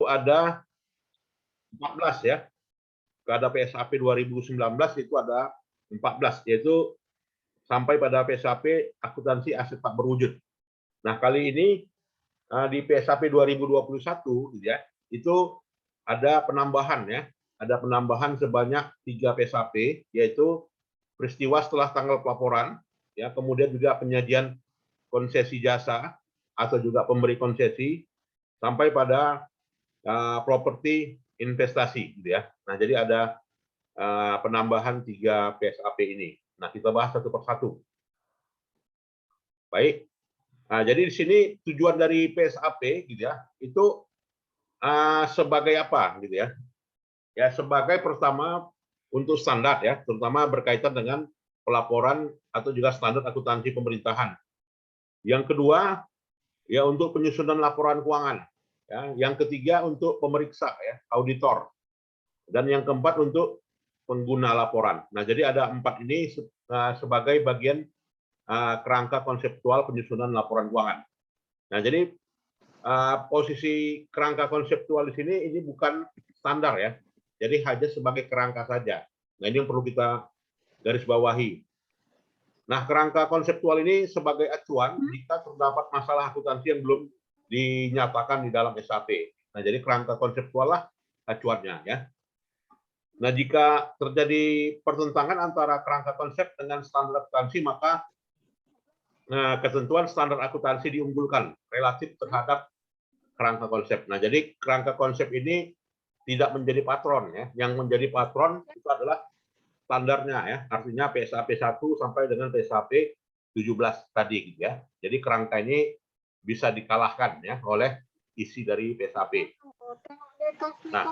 ada 14 ya. Pada PSAP 2019 itu ada 14, yaitu sampai pada PSAP akuntansi aset tak berwujud. Nah, kali ini di PSAP 2021 ya, itu ada penambahan ya. Ada penambahan sebanyak 3 PSAP, yaitu peristiwa setelah tanggal pelaporan, ya, kemudian juga penyajian konsesi jasa atau juga pemberi konsesi, sampai pada properti investasi, gitu ya. Nah, jadi ada penambahan 3 PSAP ini. Nah, kita bahas satu persatu. Baik. Nah, jadi di sini tujuan dari PSAP, gitu ya, itu sebagai apa, gitu ya? Ya, sebagai pertama untuk standar ya, terutama berkaitan dengan pelaporan atau juga standar akuntansi pemerintahan. Yang kedua, ya untuk penyusunan laporan keuangan. Ya, yang ketiga untuk pemeriksa ya, auditor. Dan yang keempat untuk pengguna laporan. Nah, jadi ada 4 ini sebagai bagian kerangka konseptual penyusunan laporan keuangan. Nah, jadi posisi kerangka konseptual di sini ini bukan standar ya. Jadi hanya sebagai kerangka saja. Nah, ini yang perlu kita garis bawahi. Nah, kerangka konseptual ini sebagai acuan jika terdapat masalah akuntansi yang belum dinyatakan di dalam SAP. Nah, jadi kerangka konseptual lah acuannya ya. Nah, jika terjadi pertentangan antara kerangka konsep dengan standar akuntansi, maka ketentuan standar akuntansi diunggulkan relatif terhadap kerangka konsep. Nah, jadi kerangka konsep ini tidak menjadi patron ya. Yang menjadi patron itu adalah standarnya ya. Artinya PSAP 1 sampai dengan PSAP 17 tadi gitu ya. Jadi kerangka ini bisa dikalahkan ya oleh isi dari PSAP. Nah,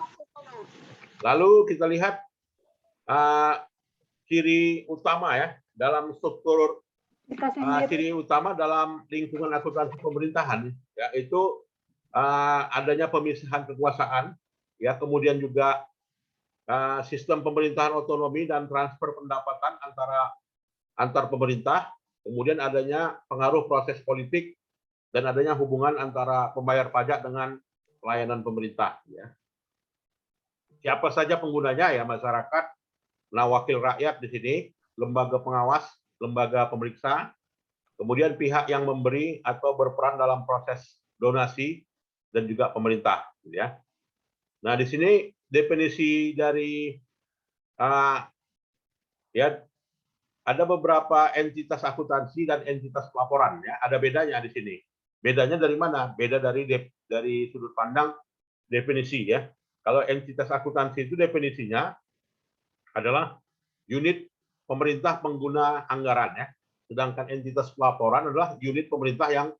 lalu kita lihat ciri utama ya dalam struktur ciri utama dalam lingkungan akuntansi pemerintahan, yaitu adanya pemisahan kekuasaan, ya, kemudian juga sistem pemerintahan otonomi dan transfer pendapatan antar pemerintah, kemudian adanya pengaruh proses politik dan adanya hubungan antara pembayar pajak dengan pelayanan pemerintah. Ya. Siapa saja penggunanya ya masyarakat, nah wakil rakyat di sini, lembaga pengawas, lembaga pemeriksa, kemudian pihak yang memberi atau berperan dalam proses donasi dan juga pemerintah. Ya. Nah di sini definisi dari ya ada beberapa entitas akuntansi dan entitas pelaporan ya, ada bedanya di sini. Bedanya dari mana? Beda dari sudut pandang definisi ya. Kalau entitas akuntansi itu definisinya adalah unit pemerintah pengguna anggaran ya. Sedangkan entitas pelaporan adalah unit pemerintah yang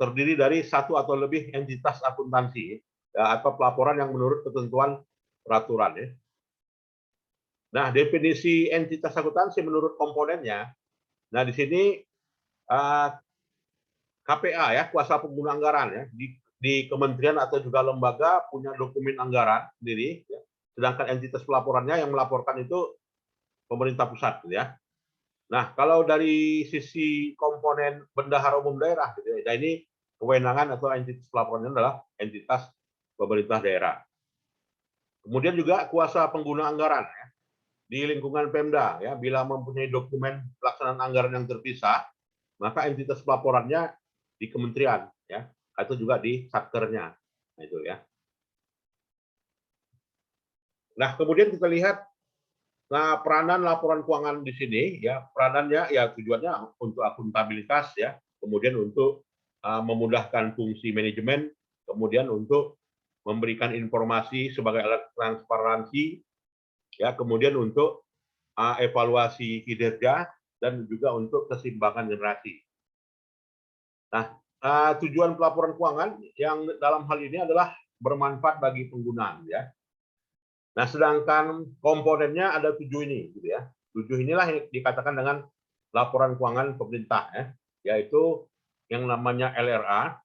terdiri dari satu atau lebih entitas akuntansi ya, atau pelaporan yang menurut ketentuan peraturan ya. Nah, definisi entitas akuntansi menurut komponennya, nah di sini KPA ya, kuasa pengguna anggaran ya, di kementerian atau juga lembaga punya dokumen anggaran sendiri, ya. Sedangkan entitas pelaporannya yang melaporkan itu pemerintah pusat, gitu ya. Nah, kalau dari sisi komponen bendahara umum daerah, gitu ya, nah ini kewenangan atau entitas pelaporannya adalah entitas pemerintah daerah. Kemudian juga kuasa pengguna anggaran ya, di lingkungan Pemda ya, bila mempunyai dokumen pelaksanaan anggaran yang terpisah, maka entitas pelaporannya di kementerian ya, atau juga di satkernya. Nah, itu ya. Nah, kemudian kita lihat peranan laporan keuangan di sini ya, peranannya ya tujuannya untuk akuntabilitas ya, kemudian untuk memudahkan fungsi manajemen, kemudian untuk memberikan informasi sebagai alat transparansi ya, kemudian untuk evaluasi kinerja dan juga untuk keseimbangan generasi. Nah, tujuan pelaporan keuangan yang dalam hal ini adalah bermanfaat bagi pengguna ya. Nah, sedangkan komponennya ada 7 ini gitu ya. 7 inilah yang dikatakan dengan laporan keuangan pemerintah ya, yaitu yang namanya LRA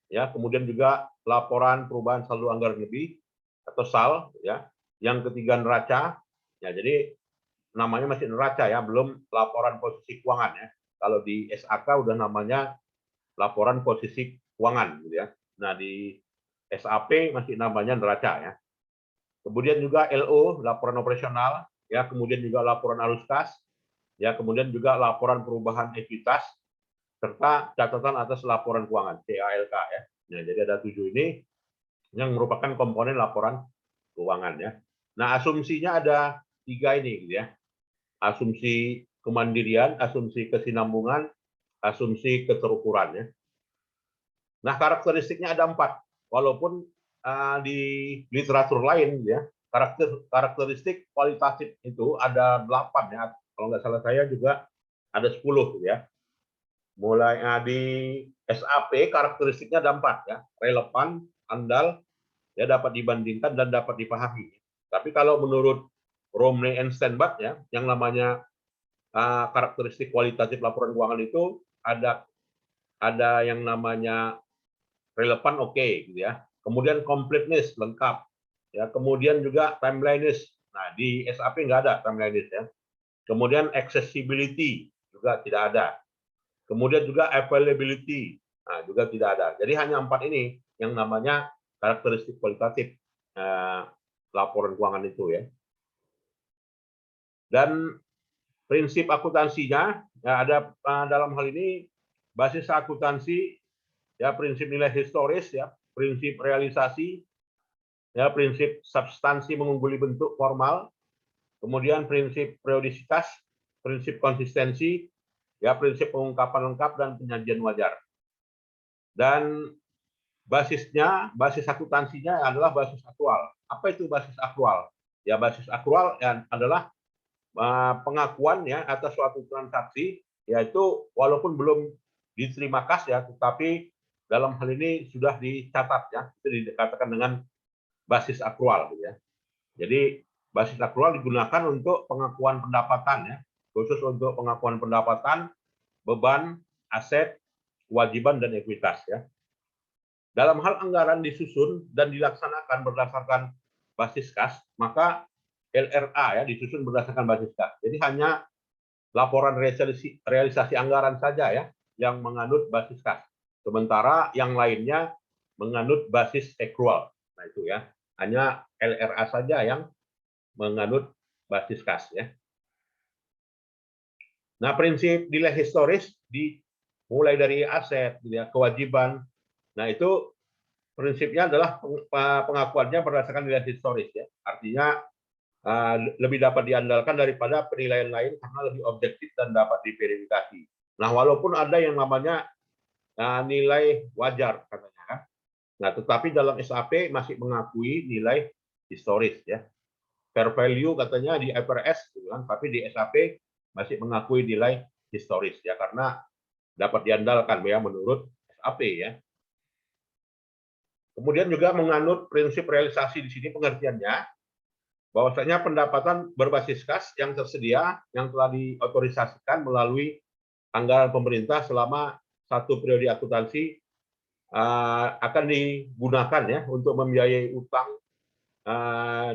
ya, kemudian juga laporan perubahan saldo anggaran lebih atau SAL ya. Yang ketiga neraca. Ya, jadi namanya masih neraca ya, belum laporan posisi keuangan ya. Kalau di SAK udah namanya laporan posisi keuangan gitu ya. Nah, di SAP masih namanya neraca ya. Kemudian juga LO, laporan operasional, ya, kemudian juga laporan arus kas, ya, kemudian juga laporan perubahan ekuitas, serta catatan atas laporan keuangan (CALK) ya. Nah, jadi ada 7 ini yang merupakan komponen laporan keuangan ya. Nah, asumsinya ada 3 ini gitu ya. Asumsi kemandirian, asumsi kesinambungan, asumsi keterukuran ya. Nah, karakteristiknya ada 4. Walaupun di literatur lain ya, karakteristik kualitatif itu ada 8 ya. Kalau nggak salah saya juga ada 10 ya. Mulai di SAP karakteristiknya ada 4 ya. Relevan, andal, ya, dapat dibandingkan dan dapat dipahami. Tapi kalau menurut Romney and Steinbach ya, yang namanya karakteristik kualitatif laporan keuangan itu ada yang namanya relevan, oke, gitu ya. Kemudian completeness, lengkap. Ya, kemudian juga timeliness. Nah, di SAP nggak ada timeliness ya. Kemudian accessibility juga tidak ada. Kemudian juga availability, nah, juga tidak ada. Jadi hanya 4 ini yang namanya karakteristik kualitatif laporan keuangan itu ya. Dan prinsip akuntansinya ya ada dalam hal ini basis akuntansi ya, prinsip nilai historis ya, prinsip realisasi ya, prinsip substansi mengungguli bentuk formal, kemudian prinsip periodisitas, prinsip konsistensi ya, prinsip pengungkapan lengkap dan penyajian wajar. Dan basis akuntansinya adalah basis akrual. Apa itu basis akrual? Ya, basis akrual ya, adalah pengakuan ya atas suatu transaksi, yaitu walaupun belum diterima kas ya, tetapi dalam hal ini sudah dicatat ya, itu dikatakan dengan basis akrual gitu ya. Jadi basis akrual digunakan untuk pengakuan pendapatan ya, khusus untuk pengakuan pendapatan, beban, aset, kewajiban dan ekuitas ya. Dalam hal anggaran disusun dan dilaksanakan berdasarkan basis kas, maka LRA ya disusun berdasarkan basis kas. Jadi hanya laporan realisasi anggaran saja ya yang menganut basis kas. Sementara yang lainnya menganut basis accrual. Nah, itu ya. Hanya LRA saja yang menganut basis kas ya. Nah, prinsip nilai historis mulai dari aset, ya, kewajiban. Nah, itu prinsipnya adalah pengakuannya berdasarkan nilai historis ya. Artinya lebih dapat diandalkan daripada penilaian lain karena lebih objektif dan dapat diverifikasi. Nah, walaupun ada yang namanya nilai wajar katanya kan. Nah, tetapi dalam SAP masih mengakui nilai historis ya. Fair value katanya di IFRS gitu kan, tapi di SAP masih mengakui nilai historis ya, karena dapat diandalkan ya menurut SAP ya. Kemudian juga menganut prinsip realisasi di sini pengertiannya bahwasanya pendapatan berbasis kas yang tersedia yang telah diotorisasikan melalui anggaran pemerintah selama satu periode akuntansi akan digunakan ya untuk membiayai utang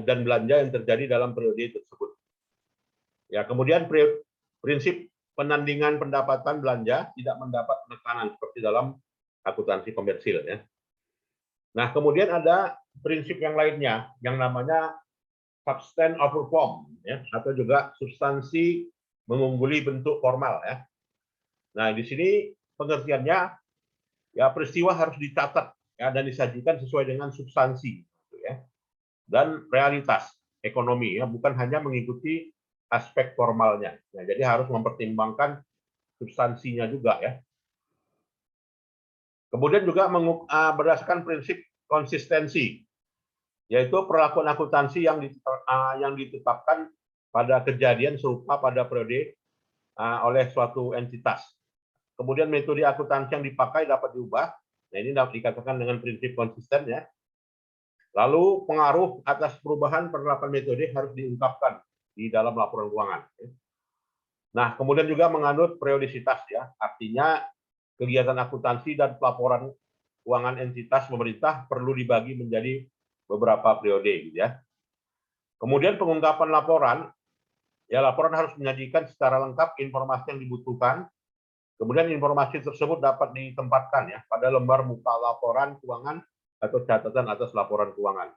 dan belanja yang terjadi dalam periode tersebut. Ya, kemudian prinsip penandingan pendapatan belanja tidak mendapat penekanan seperti dalam akuntansi komersil ya. Nah, kemudian ada prinsip yang lainnya yang namanya substance over form ya, atau juga substansi mengungguli bentuk formal ya. Nah, di sini pengertiannya ya peristiwa harus dicatat ya dan disajikan sesuai dengan substansi gitu ya. Dan realitas ekonomi ya, bukan hanya mengikuti aspek formalnya. Nah, jadi harus mempertimbangkan substansinya juga ya. Kemudian juga berdasarkan prinsip konsistensi, yaitu perlakuan akuntansi yang ditetapkan pada kejadian serupa pada periode oleh suatu entitas. Kemudian metode akuntansi yang dipakai dapat diubah. Nah, ini dapat dikatakan dengan prinsip konsisten ya. Lalu pengaruh atas perubahan penerapan metode harus diungkapkan di dalam laporan keuangan. Nah, kemudian juga menganut periodisitas ya, artinya kegiatan akuntansi dan pelaporan keuangan entitas pemerintah perlu dibagi menjadi beberapa periode gitu ya. Kemudian pengungkapan laporan, ya laporan harus menyajikan secara lengkap informasi yang dibutuhkan. Kemudian informasi tersebut dapat ditempatkan ya pada lembar muka laporan keuangan atau catatan atas laporan keuangan.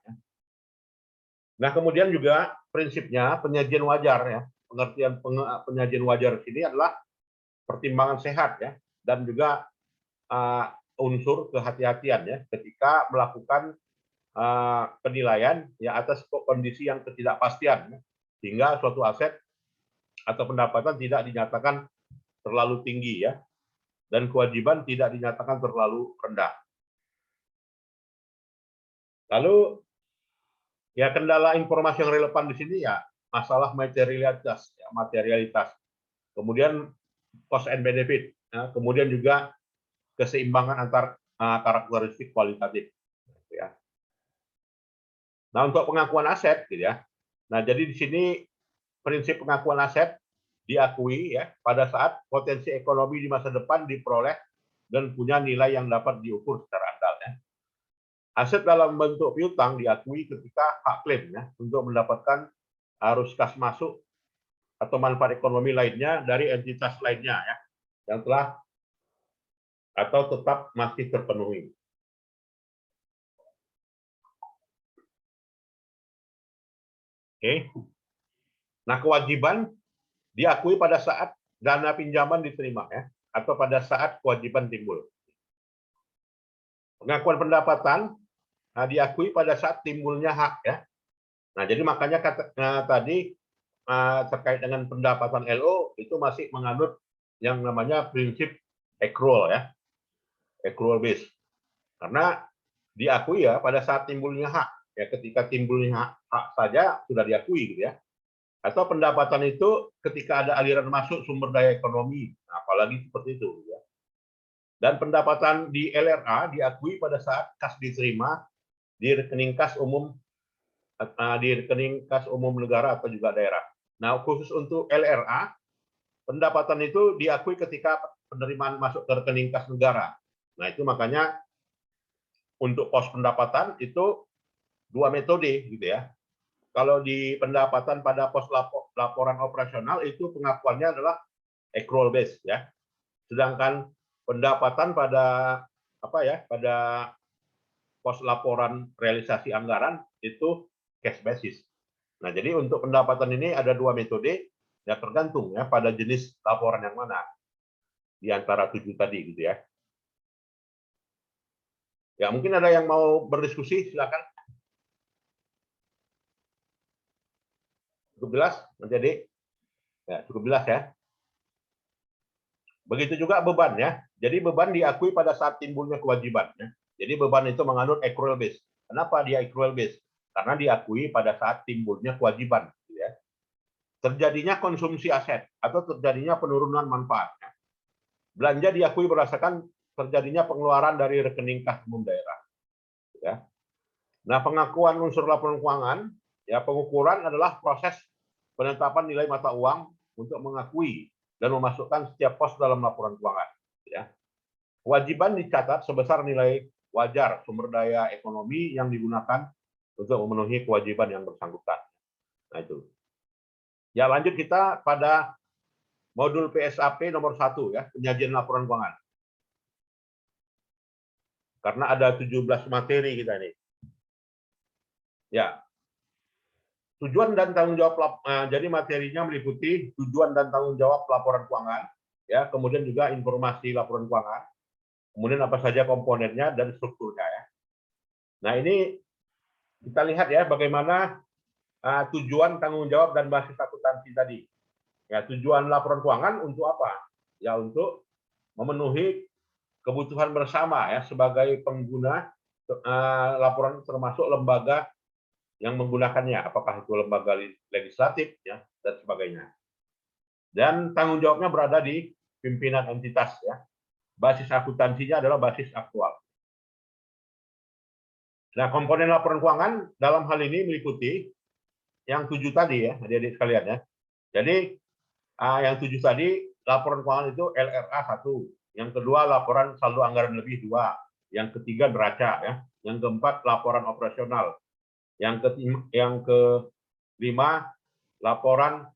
Nah, kemudian juga prinsipnya penyajian wajar ya. Pengertian penyajian wajar sini adalah pertimbangan sehat ya, dan juga unsur kehati-hatian ya ketika melakukan penilaian ya atas kondisi yang ketidakpastian ya, sehingga suatu aset atau pendapatan tidak dinyatakan terlalu tinggi ya, dan kewajiban tidak dinyatakan terlalu rendah. Lalu ya kendala informasi yang relevan di sini ya masalah materialitas, ya, materialitas. Kemudian cost and benefit, ya, kemudian juga keseimbangan antar karakteristik kualitatif. Ya. Nah, untuk pengakuan aset, gitu ya. Nah, jadi di sini prinsip pengakuan aset diakui ya pada saat potensi ekonomi di masa depan diperoleh dan punya nilai yang dapat diukur secara andal. Ya. Aset dalam bentuk piutang diakui ketika hak klaim ya untuk mendapatkan arus kas masuk atau manfaat ekonomi lainnya dari entitas lainnya ya yang telah atau tetap masih terpenuhi. Oke. Nah, kewajiban diakui pada saat dana pinjaman diterima ya atau pada saat kewajiban timbul. Pengakuan pendapatan diakui pada saat timbulnya hak ya. Nah, jadi makanya tadi terkait dengan pendapatan LO itu masih menganut yang namanya prinsip accrual ya, accrual base. Karena diakui ya pada saat timbulnya hak ya, ketika timbulnya hak saja sudah diakui gitu ya. Atau pendapatan itu ketika ada aliran masuk sumber daya ekonomi, nah, apalagi seperti itu ya. Dan pendapatan di LRA diakui pada saat kas diterima di rekening kas umum negara atau juga daerah. Nah, khusus untuk LRA, pendapatan itu diakui ketika penerimaan masuk ke rekening kas negara. Nah, itu makanya untuk pos pendapatan itu dua metode gitu ya. Kalau di pendapatan pada pos laporan operasional itu pengakuannya adalah accrual base ya. Sedangkan pendapatan pada pada pos laporan realisasi anggaran itu cash basis. Nah, jadi untuk pendapatan ini ada dua metode, ya tergantung ya pada jenis laporan yang mana di antara 7 tadi gitu ya. Ya, mungkin ada yang mau berdiskusi, silakan. Cukup jelas, menjadi ya cukup jelas ya. Begitu juga beban ya. Jadi beban diakui pada saat timbulnya kewajiban ya. Jadi beban itu menganut accrual base. Kenapa dia accrual base? Karena diakui pada saat timbulnya kewajiban gitu ya. Terjadinya konsumsi aset atau terjadinya penurunan manfaat. Belanja diakui berdasarkan terjadinya pengeluaran dari rekening kas umum daerah. Ya. Nah, pengakuan unsur laporan keuangan, ya pengukuran adalah proses penetapan nilai mata uang untuk mengakui dan memasukkan setiap pos dalam laporan keuangan. Ya. Kewajiban dicatat sebesar nilai wajar sumber daya ekonomi yang digunakan untuk memenuhi kewajiban yang bersangkutan. Nah itu. Ya, lanjut kita pada modul PSAP nomor 1 ya, penyajian laporan keuangan. Karena ada 17 materi kita ini. Ya. Tujuan dan tanggung jawab jadi materinya meliputi tujuan dan tanggung jawab laporan keuangan, ya, kemudian juga informasi laporan keuangan, kemudian apa saja komponennya dan strukturnya ya. Nah, ini kita lihat ya bagaimana tujuan, tanggung jawab dan basis akuntansi tadi. Ya, tujuan laporan keuangan untuk apa? Ya, untuk memenuhi kebutuhan bersama ya sebagai pengguna laporan termasuk lembaga yang menggunakannya, apakah itu lembaga legislatif ya dan sebagainya. Dan tanggung jawabnya berada di pimpinan entitas ya. Basis akuntansinya adalah basis aktual. Nah, komponen laporan keuangan dalam hal ini meliputi yang 7 tadi ya, adik-adik sekalian ya. Jadi yang 7 tadi laporan keuangan itu LRA 1, yang kedua laporan saldo anggaran lebih 2, yang ketiga neraca ya, yang keempat laporan operasional, yang kelima laporan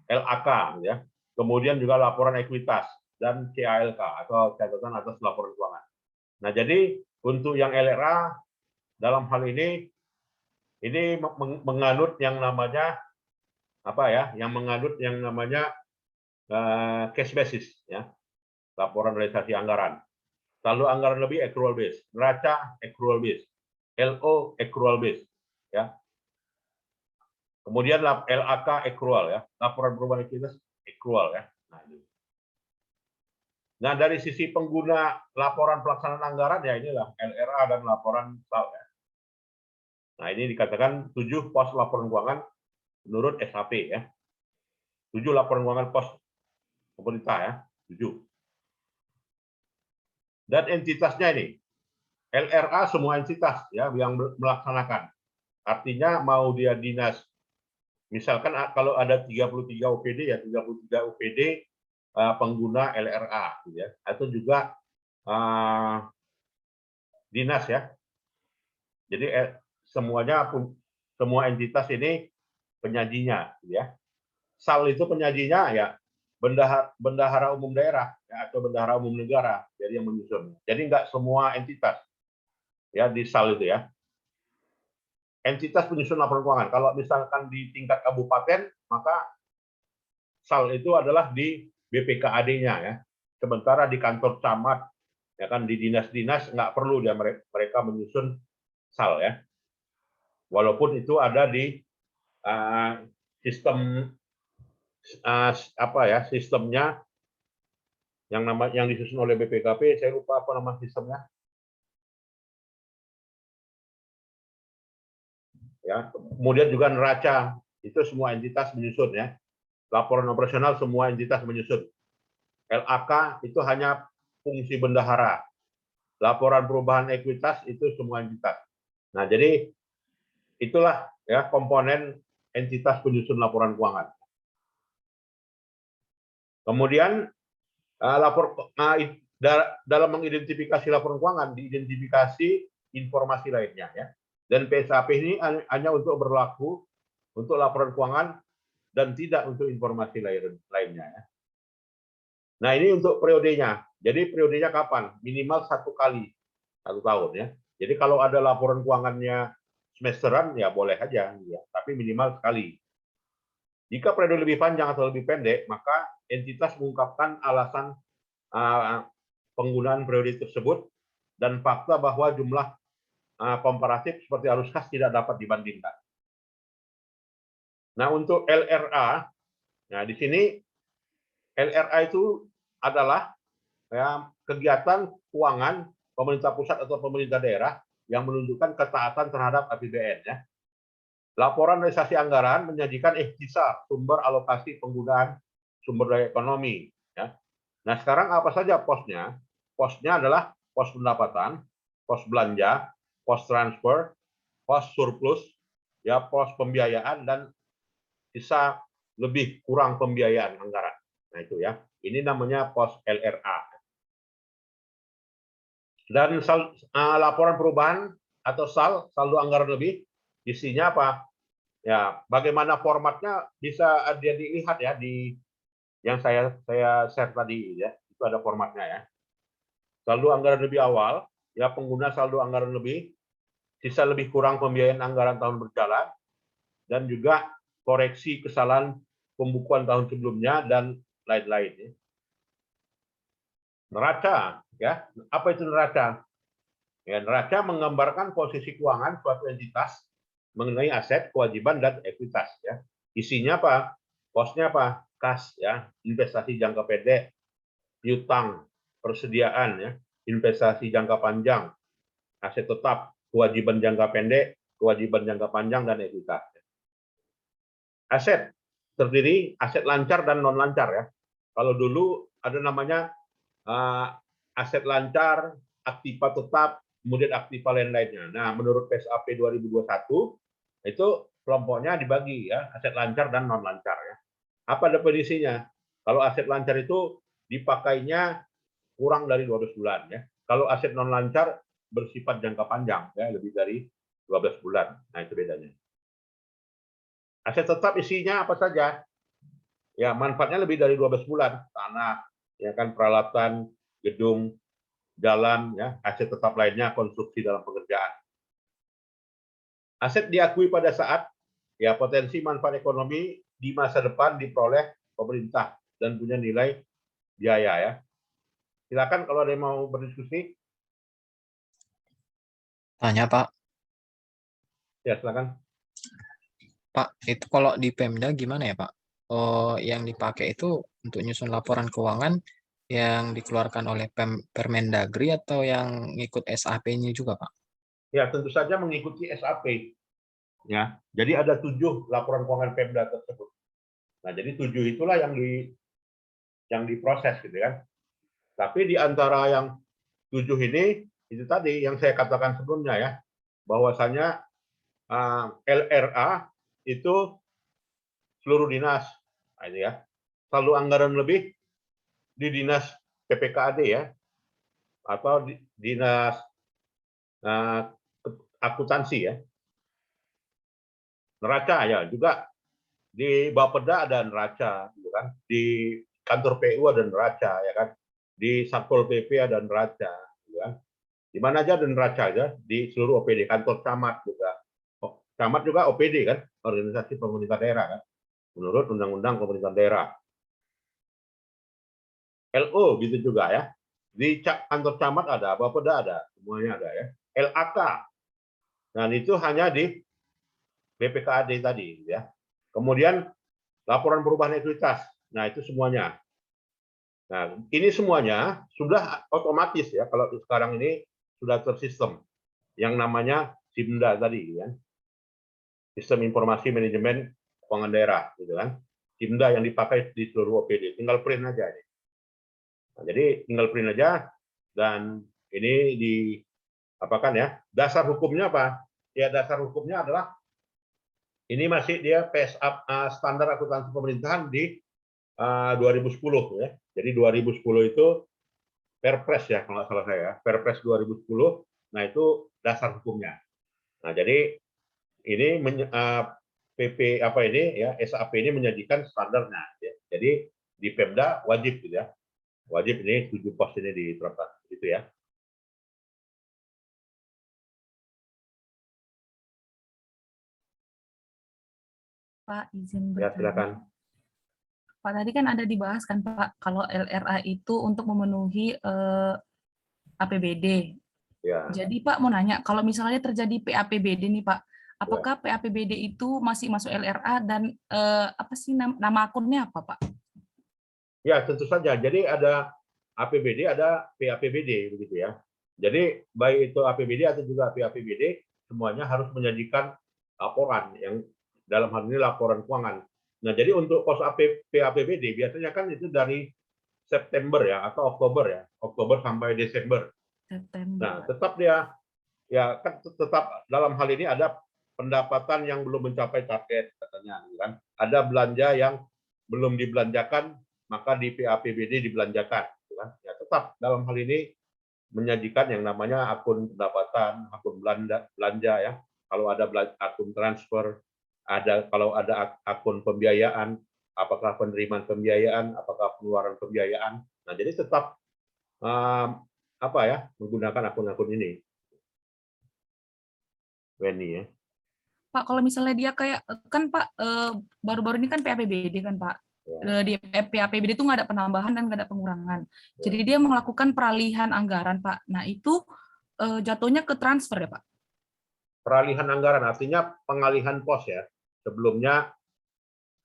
LAK ya, kemudian juga laporan ekuitas dan CALK atau catatan atas laporan keuangan. Nah, jadi Untuk yang LRA dalam hal ini menganut yang namanya apa ya? Yang menganut yang namanya cash basis ya. Laporan realisasi anggaran. Saldo anggaran lebih accrual base, neraca accrual base, LO accrual base ya. Kemudian LAK accrual ya, laporan perubahan likuiditas accrual ya. Nah, dari sisi pengguna laporan pelaksanaan anggaran ya inilah LRA dan laporan SAL ya. Nah, ini dikatakan 7 pos laporan keuangan menurut SAP ya. 7 laporan keuangan pos pemerintah ya, 7. Dan entitasnya ini LRA semua entitas ya yang melaksanakan. Artinya mau dia dinas, misalkan kalau ada 33 OPD ya 33 OPD pengguna LRA gitu ya. Atau juga dinas ya. Jadi semuanya semua entitas ini penyajinya gitu ya. SAL itu penyajinya ya bendahara umum daerah ya, atau bendahara umum negara, jadi yang menyusun. Jadi nggak semua entitas ya di SAL itu ya. Entitas penyusun laporan keuangan. Kalau misalkan di tingkat kabupaten, maka SAL itu adalah di BPKAD-nya ya. Sementara di kantor camat, ya kan di dinas-dinas nggak perlu dia mereka menyusun SAL ya. Walaupun itu ada di sistem apa ya sistemnya yang disusun oleh BPKP, saya lupa apa nama sistemnya. Ya, kemudian juga neraca itu semua entitas menyusun ya. Laporan operasional semua entitas menyusun. LAK itu hanya fungsi bendahara. Laporan perubahan ekuitas itu semua entitas. Nah, jadi itulah ya komponen entitas penyusun laporan keuangan. Kemudian dalam mengidentifikasi laporan keuangan diidentifikasi informasi lainnya ya. Dan PSAP ini hanya untuk berlaku untuk laporan keuangan dan tidak untuk informasi lainnya ya. Nah, ini untuk periodenya. Jadi periodenya kapan? Minimal 1 kali 1 tahun ya. Jadi kalau ada laporan keuangannya semesteran ya boleh aja ya, tapi minimal sekali. Jika periode lebih panjang atau lebih pendek, maka entitas mengungkapkan alasan penggunaan periode tersebut dan fakta bahwa jumlah komparatif seperti arus kas tidak dapat dibandingkan. Nah, untuk LRA, nah di sini LRA itu adalah ya, kegiatan keuangan pemerintah pusat atau pemerintah daerah yang menunjukkan ketaatan terhadap APBN ya. Laporan realisasi anggaran menyajikan ikhtisar sumber alokasi penggunaan sumber daya ekonomi ya. Nah, sekarang apa saja posnya? Posnya adalah pos pendapatan, pos belanja, pos transfer, pos surplus, ya pos pembiayaan dan sisa lebih kurang pembiayaan anggaran. Nah, itu ya. Ini namanya pos LRA. Dan laporan perubahan atau saldo anggaran lebih, isinya apa? Ya, bagaimana formatnya bisa dia dilihat ya di yang saya share tadi ya. Itu ada formatnya ya. Saldo anggaran lebih awal, ya pengguna saldo anggaran lebih, sisa lebih kurang pembiayaan anggaran tahun berjalan, dan juga koreksi kesalahan pembukuan tahun sebelumnya dan lain-lain. Ya. Neraca, ya apa itu neraca? Ya, neraca menggambarkan posisi keuangan suatu entitas mengenai aset, kewajiban, dan ekuitas. Ya. Isinya apa? Posnya apa? Kas, ya, investasi jangka pendek, piutang, persediaan, ya, investasi jangka panjang, aset tetap, kewajiban jangka pendek, kewajiban jangka panjang, dan ekuitas. Aset terdiri aset lancar dan non lancar ya. Kalau dulu ada namanya aset lancar, aktiva tetap, kemudian aktiva lain-lainnya. Nah, menurut PSAP 2021 itu kelompoknya dibagi ya, aset lancar dan non lancar ya. Apa definisinya? Kalau aset lancar itu dipakainya kurang dari 12 bulan ya. Kalau aset non lancar bersifat jangka panjang ya, lebih dari 12 bulan. Nah, itu bedanya. Aset tetap isinya apa saja? Ya, manfaatnya lebih dari 12 bulan. Tanah, ya kan, peralatan, gedung, jalan, ya, aset tetap lainnya, konstruksi dalam pekerjaan. Aset diakui pada saat ya potensi manfaat ekonomi di masa depan diperoleh pemerintah dan punya nilai biaya, ya. Silakan kalau ada yang mau berdiskusi. Tanya Pak, Ya, silakan. Pak itu kalau di Pemda gimana ya Pak? Oh, yang dipakai itu untuk nyusun laporan keuangan yang dikeluarkan oleh Permendagri atau yang ngikut SAP-nya juga Pak? Ya, tentu saja mengikuti SAP. Ya, jadi ada 7 laporan keuangan Pemda tersebut. Nah, jadi 7 itulah yang diproses, gitu kan. Tapi di antara yang 7 ini, itu tadi yang saya katakan sebelumnya, ya, bahwasanya LRA itu seluruh dinas, nah, ini ya, selalu anggaran lebih di dinas PPKAD, ya, atau di dinas akuntansi, ya, neraca, ya, juga di Bapeda ada neraca, gitu kan, di kantor PU ada neraca, ya kan, di Satpol PP ada neraca, gitu kan, di mana aja ada neraca aja, di seluruh OPD, kantor camat juga, camat juga OPD kan, organisasi pemerintah daerah kan, menurut undang-undang pemerintah daerah. LO gitu juga, ya, di kantor camat ada, Bapeda ada, semuanya ada, ya. LAK, dan itu hanya di BPKAD tadi, ya. Kemudian laporan perubahan ekuitas, nah itu semuanya. Nah, ini semuanya sudah otomatis, ya, kalau sekarang ini sudah tersistem yang namanya SIMDA tadi, kan, Sistem Informasi Manajemen Keuangan Daerah, gitu kan. SIMDA yang dipakai di seluruh OPD, tinggal print aja ini. Nah, jadi tinggal print aja, dan ini di apa kan, ya, dasar hukumnya apa? Ya, dasar hukumnya adalah ini masih dia PSA standar akuntansi pemerintahan di 2010, ya. Jadi 2010 itu Perpres, ya, kalau nggak salah saya, Perpres 2010. Nah, itu dasar hukumnya. Nah, jadi ini PP apa ini, ya, SAP ini menyajikan standarnya, ya. Jadi di Pemda wajib, gitu ya. Wajib ini 7 pos ini diterapkan, gitu ya. Pak, izin Ya, bertanya. silakan. Pak, tadi kan ada dibahas kan Pak, kalau LRA itu untuk memenuhi APBD. Ya. Jadi Pak mau nanya, kalau misalnya terjadi PAPBD nih Pak, apakah PAPBD itu masih masuk LRA dan apa sih nama akunnya apa Pak? Ya, tentu saja. Jadi ada APBD, ada PAPBD, begitu ya. Jadi baik itu APBD atau juga PAPBD, semuanya harus menyajikan laporan yang dalam hal ini laporan keuangan. Nah, jadi untuk pos PAPBD biasanya kan itu dari September, ya, atau Oktober, ya, Oktober sampai Desember. September. Nah, tetap dia, ya, kan tetap dalam hal ini ada pendapatan yang belum mencapai target, katanya, kan. Ada belanja yang belum dibelanjakan, maka di PAPBD dibelanjakan, kan. Ya, tetap dalam hal ini menyajikan yang namanya akun pendapatan, akun belanja, ya. Kalau ada akun transfer, kalau ada akun pembiayaan, apakah penerimaan pembiayaan, apakah pengeluaran pembiayaan. Nah, jadi tetap apa, ya, menggunakan akun-akun ini, Weni, ya. Pak, kalau misalnya dia kayak kan Pak baru-baru ini kan PAPBD kan Pak. Ya. Di PAPBD itu nggak ada penambahan dan nggak ada pengurangan. Ya. Jadi dia melakukan peralihan anggaran Pak. Nah itu jatuhnya ke transfer ya Pak. Peralihan anggaran artinya pengalihan pos, ya. Sebelumnya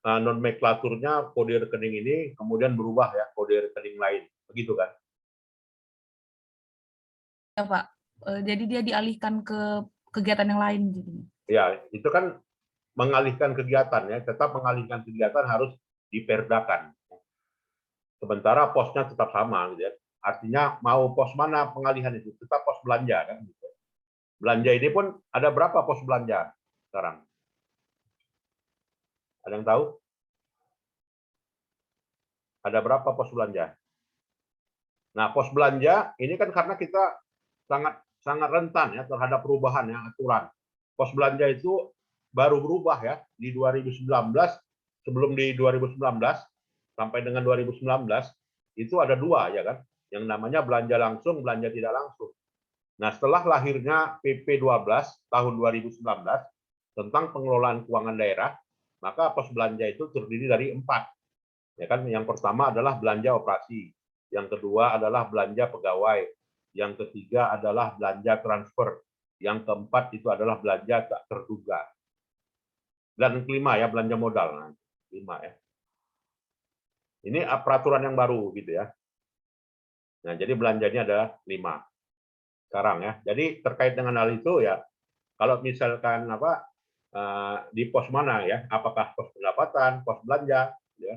nomenklaturnya kode rekening ini kemudian berubah, ya, kode rekening lain, begitu kan? Ya Pak. Jadi dia dialihkan ke kegiatan yang lain jadinya. Ya, itu kan mengalihkan kegiatan, ya. Tetap mengalihkan kegiatan harus diperdakan. Sementara posnya tetap sama, gitu ya. Artinya mau pos mana pengalihan itu, tetap pos belanja, kan, gitu. Belanja ini pun ada berapa pos belanja sekarang? Ada yang tahu? Ada berapa pos belanja? Nah, pos belanja ini kan karena kita sangat rentan, ya, terhadap perubahan, ya, aturan. Pos belanja itu baru berubah, ya, di 2019. Sebelum di 2019 sampai dengan 2019 itu ada 2, ya kan? yang namanya belanja langsung, belanja tidak langsung. Nah, setelah lahirnya PP 12 tahun 2019 tentang pengelolaan keuangan daerah, maka pos belanja itu terdiri dari 4. Ya kan, yang pertama adalah belanja operasi, yang kedua adalah belanja pegawai, yang ketiga adalah belanja transfer, yang keempat itu adalah belanja tak terduga. Dan kelima ya belanja modal. Nah, 5 ya. Ini peraturan yang baru gitu ya. Nah, jadi belanjanya ada 5 sekarang ya. Jadi terkait dengan hal itu ya, kalau misalkan di pos mana ya, apakah pos pendapatan, pos belanja, ya.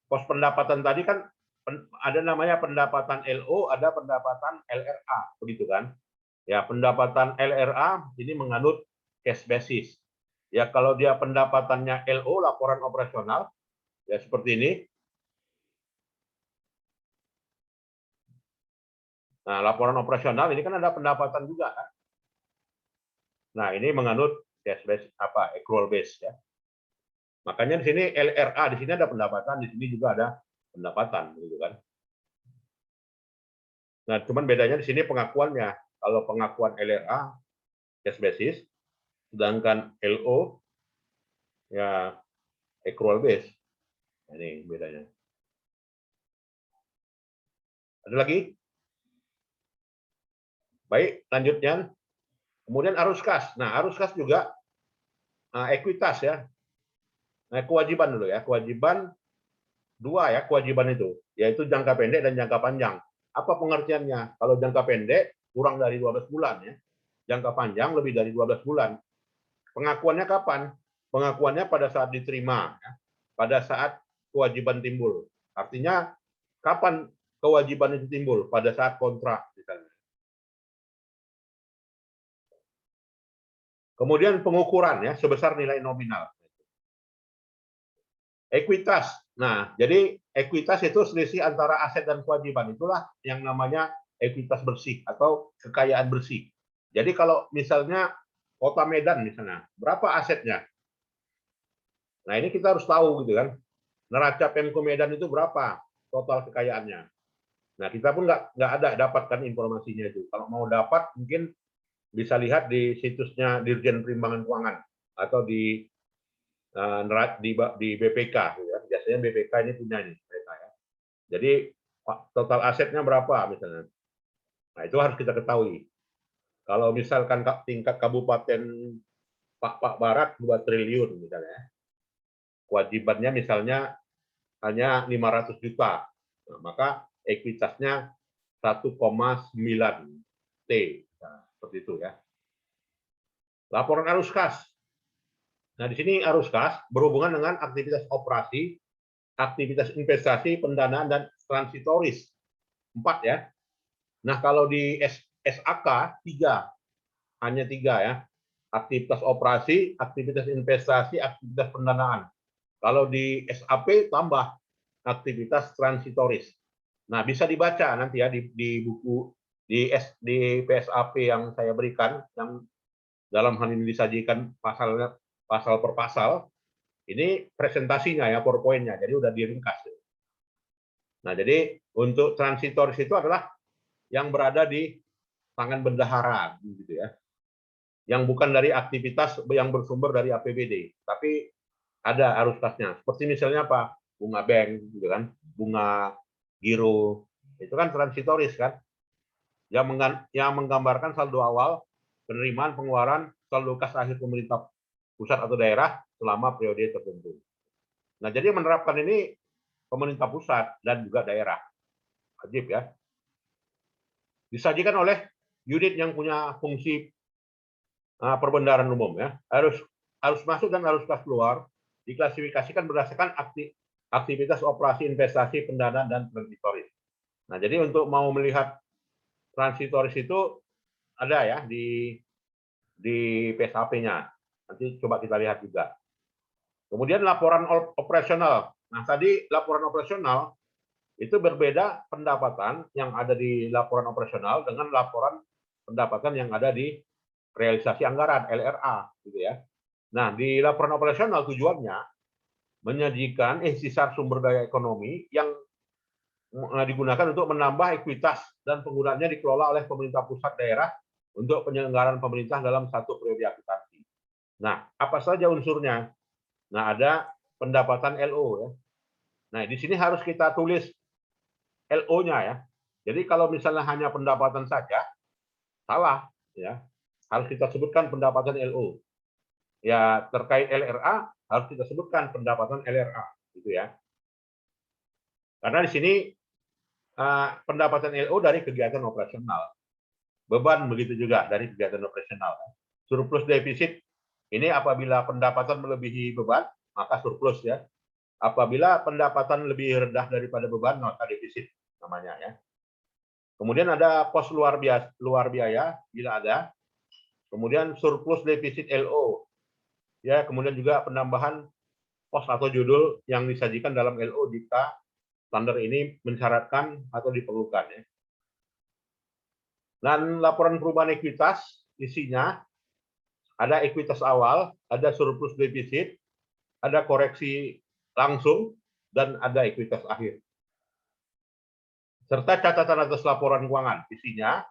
Pos pendapatan tadi kan ada namanya pendapatan LO, ada pendapatan LRA, begitu kan? Ya, pendapatan LRA ini menganut cash basis. Ya, kalau dia pendapatannya LO, laporan operasional, ya seperti ini. Nah, laporan operasional ini kan ada pendapatan juga kan. Nah, ini menganut cash base accrual base ya. Makanya di sini LRA, di sini ada pendapatan, di sini juga ada pendapatan gitu kan. Nah, cuman bedanya di sini pengakuannya. Kalau pengakuan LRA cash basis, sedangkan LO ya accrual base. Nah, ini bedanya. Ada lagi? Baik, lanjutnya. Kemudian arus kas. Nah, arus kas juga ekuitas ya. Nah, kewajiban dulu ya. Kewajiban 2 ya, kewajiban itu, yaitu jangka pendek dan jangka panjang. Apa pengertiannya? Kalau jangka pendek kurang dari 12 bulan ya. Jangka panjang lebih dari 12 bulan. Pengakuannya kapan? Pengakuannya pada saat diterima, ya. Pada saat kewajiban timbul. Artinya kapan kewajiban itu timbul? Pada saat kontrak misalnya. Kemudian pengukuran ya sebesar nilai nominal. Ekuitas. Nah, jadi ekuitas itu selisih antara aset dan kewajiban. Itulah yang namanya ekuitas bersih atau kekayaan bersih. Jadi kalau misalnya Kota Medan misalnya, berapa asetnya? Nah, ini kita harus tahu gitu kan. Neraca Pemko Medan itu berapa total kekayaannya. Nah, kita pun nggak ada dapatkan informasinya itu. Kalau mau dapat mungkin bisa lihat di situsnya Dirjen Perimbangan Keuangan atau di BPK ya. Biasanya BPK ini punya ini mereka ya. Jadi total asetnya berapa misalnya. Nah, itu harus kita ketahui. Kalau misalkan tingkat kabupaten Pak Barat 2 triliun misalnya. Kewajibannya misalnya hanya 500 juta. Nah, maka ekuitasnya 1,9 T. Nah, seperti itu ya. Laporan arus kas. Nah, di sini arus kas berhubungan dengan aktivitas operasi, aktivitas investasi, pendanaan, dan transitoris. 4 ya. Nah, kalau di SAK 3. Hanya 3 ya. Aktivitas operasi, aktivitas investasi, aktivitas pendanaan. Kalau di SAP tambah aktivitas transitoris. Nah, bisa dibaca nanti ya di buku di PSAP yang saya berikan, yang dalam hal ini disajikan pasal per pasal. Ini presentasinya ya, PowerPoint-nya, jadi udah diringkas. Nah, jadi untuk transitoris itu adalah yang berada di tangan bendahara, gitu ya. Yang bukan dari aktivitas yang bersumber dari APBD, tapi ada arus kasnya. Seperti misalnya apa? Bunga bank, gitu kan? Bunga giro, itu kan transitoris kan? Yang menggambarkan saldo awal, penerimaan, pengeluaran, saldo kas akhir pemerintah pusat atau daerah selama periode tertentu. Nah, jadi menerapkan ini pemerintah pusat dan juga daerah. Wajib ya. Disajikan oleh unit yang punya fungsi perbendaharaan umum ya. Harus masuk dan harus keluar diklasifikasikan berdasarkan aktivitas operasi investasi, pendanaan, dan transitoris. Nah, jadi untuk mau melihat transitoris itu ada ya di PSAP-nya. Nanti coba kita lihat juga. Kemudian laporan operasional. Nah, tadi laporan operasional itu berbeda pendapatan yang ada di laporan operasional dengan laporan pendapatan yang ada di realisasi anggaran LRA gitu ya. Nah, di laporan operasional tujuannya menyajikan sisa sumber daya ekonomi yang digunakan untuk menambah ekuitas dan penggunaannya dikelola oleh pemerintah pusat daerah untuk penyelenggaraan pemerintah dalam satu periode akuntansi. Nah, apa saja unsurnya? Nah, ada pendapatan LO ya. Nah, di sini harus kita tulis LO-nya ya. Jadi kalau misalnya hanya pendapatan saja, salah ya. Harus kita sebutkan pendapatan LO. Ya, terkait LRA harus kita sebutkan pendapatan LRA gitu ya. Karena di sini pendapatan LO dari kegiatan operasional. Beban begitu juga dari kegiatan operasional. Surplus defisit ini apabila pendapatan melebihi beban, maka surplus ya. Apabila pendapatan lebih rendah daripada beban, maka defisit namanya ya. Kemudian ada pos luar biaya bila ada. Kemudian surplus defisit LO. Ya, kemudian juga penambahan pos atau judul yang disajikan dalam LO jika standar ini mensyaratkan atau diperlukan ya. Dan laporan perubahan ekuitas isinya ada ekuitas awal, ada surplus defisit, ada koreksi langsung, dan ada ekuitas akhir. Serta catatan atas laporan keuangan isinya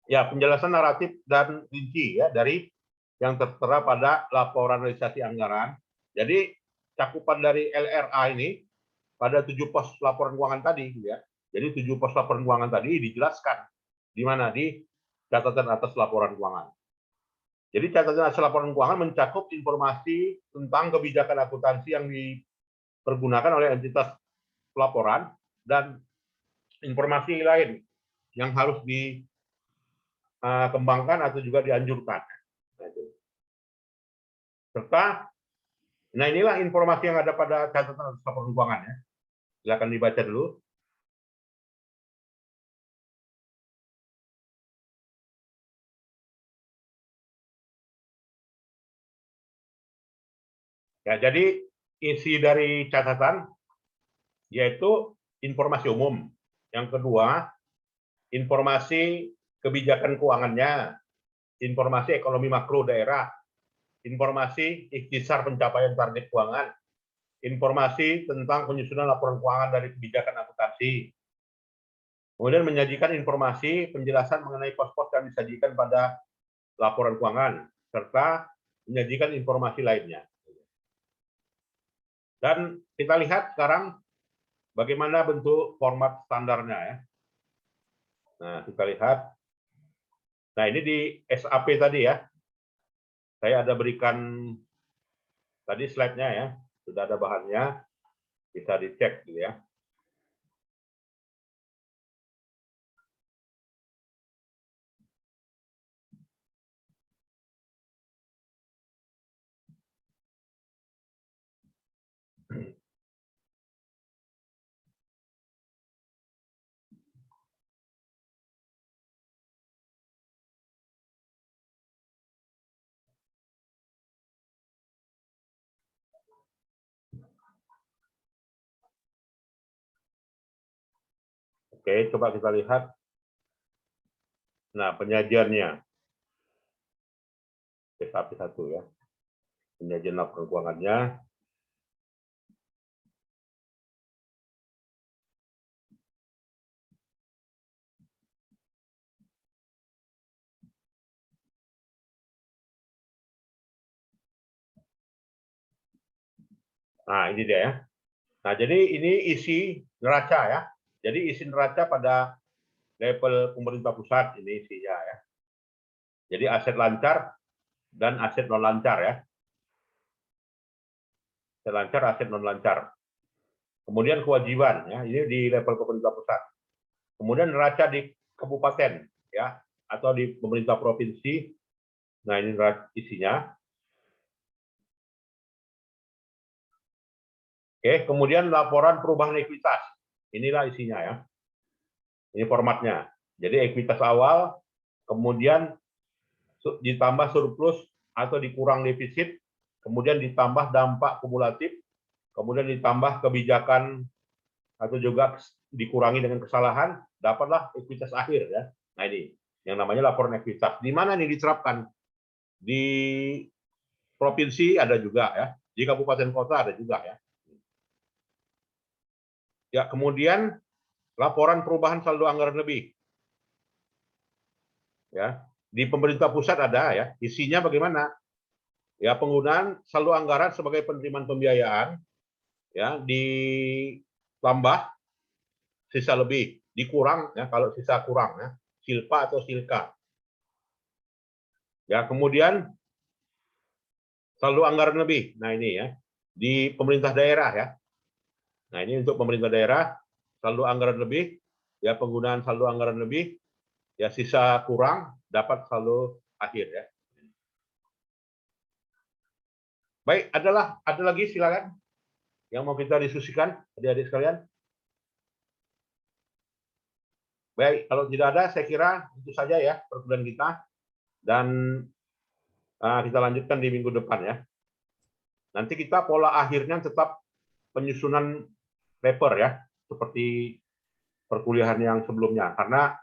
ya penjelasan naratif dan rinci ya dari yang tertera pada laporan realisasi anggaran. Jadi cakupan dari LRA ini pada 7 pos laporan keuangan tadi ya. Jadi 7 pos laporan keuangan tadi dijelaskan di mana di catatan atas laporan keuangan. Jadi catatan atas laporan keuangan mencakup informasi tentang kebijakan akuntansi yang dipergunakan oleh entitas pelaporan dan informasi lain yang harus dikembangkan atau juga dianjurkan. Serta, nah inilah informasi yang ada pada catatan atas laporan keuangan ya. Silakan dibaca dulu. Ya, jadi isi dari catatan yaitu informasi umum. Yang kedua, informasi kebijakan keuangannya, informasi ekonomi makro daerah, informasi ikhtisar pencapaian target keuangan, informasi tentang penyusunan laporan keuangan dari kebijakan akuntansi. Kemudian menyajikan informasi penjelasan mengenai pos-pos yang disajikan pada laporan keuangan, serta menyajikan informasi lainnya. Dan kita lihat sekarang bagaimana bentuk format standarnya ya. Nah, kita lihat. Nah, ini di SAP tadi ya. Saya ada berikan tadi slide-nya ya. Sudah ada bahannya. Bisa dicek gitu ya. Oke, coba kita lihat. Nah, penyajiannya. SAP 1 ya. Penyajian laporan keuangannya. Nah, ini dia ya. Nah, jadi ini isi neraca ya. Jadi isi neraca pada level pemerintah pusat ini isinya ya. Jadi aset lancar dan aset non lancar ya. Aset lancar, aset non lancar. Kemudian kewajiban ya, ini di level pemerintah pusat. Kemudian neraca di kabupaten ya atau di pemerintah provinsi. Nah, ini isinya. Oke, kemudian laporan perubahan ekuitas. Inilah isinya ya. Ini formatnya. Jadi ekuitas awal, kemudian ditambah surplus atau dikurang defisit, kemudian ditambah dampak kumulatif, kemudian ditambah kebijakan atau juga dikurangi dengan kesalahan, dapatlah ekuitas akhir ya. Nah, ini yang namanya laporan ekuitas. Di mana nih diterapkan? Di provinsi ada juga ya, di kabupaten kota ada juga ya. Ya, kemudian laporan perubahan saldo anggaran lebih. Ya, di pemerintah pusat ada ya, isinya bagaimana? Ya, penggunaan saldo anggaran sebagai penerimaan pembiayaan ya ditambah sisa lebih, dikurang ya kalau sisa kurang ya, silpa atau silka. Ya, kemudian saldo anggaran lebih. Nah, ini ya, di pemerintah daerah ya. Nah, ini untuk pemerintah daerah, saldo anggaran lebih, ya penggunaan saldo anggaran lebih, ya sisa kurang, dapat saldo akhir ya. Baik, ada lagi silakan yang mau kita diskusikan, adik-adik sekalian. Baik, kalau tidak ada, saya kira itu saja ya perkuliahan kita, dan kita lanjutkan di minggu depan ya. Nanti kita pola akhirnya tetap penyusunan paper ya, seperti perkuliahan yang sebelumnya, karena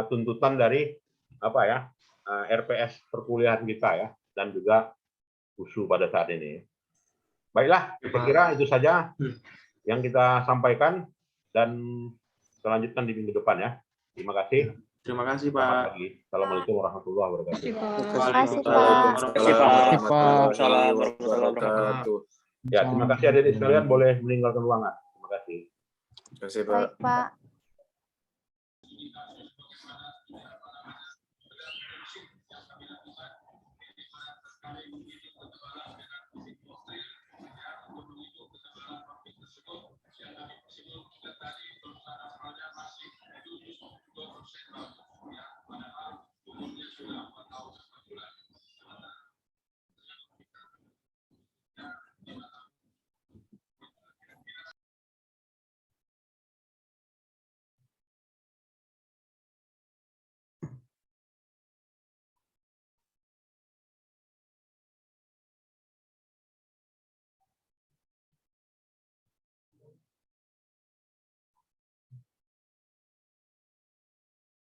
tuntutan dari apa ya RPS perkuliahan kita ya, dan juga USU pada saat ini. Baiklah, saya kira itu saja yang kita sampaikan, dan selanjutkan di minggu depan ya. Terima kasih. Terima kasih, Pak. Selamat pagi. Assalamualaikum warahmatullahi wabarakatuh. Waalaikumsalam warahmatullahi wabarakatuh. Ya, terima kasih adik-adik sekalian, boleh meninggalkan ruangan. Terima kasih. Terima kasih, Pak. Baik, Pak.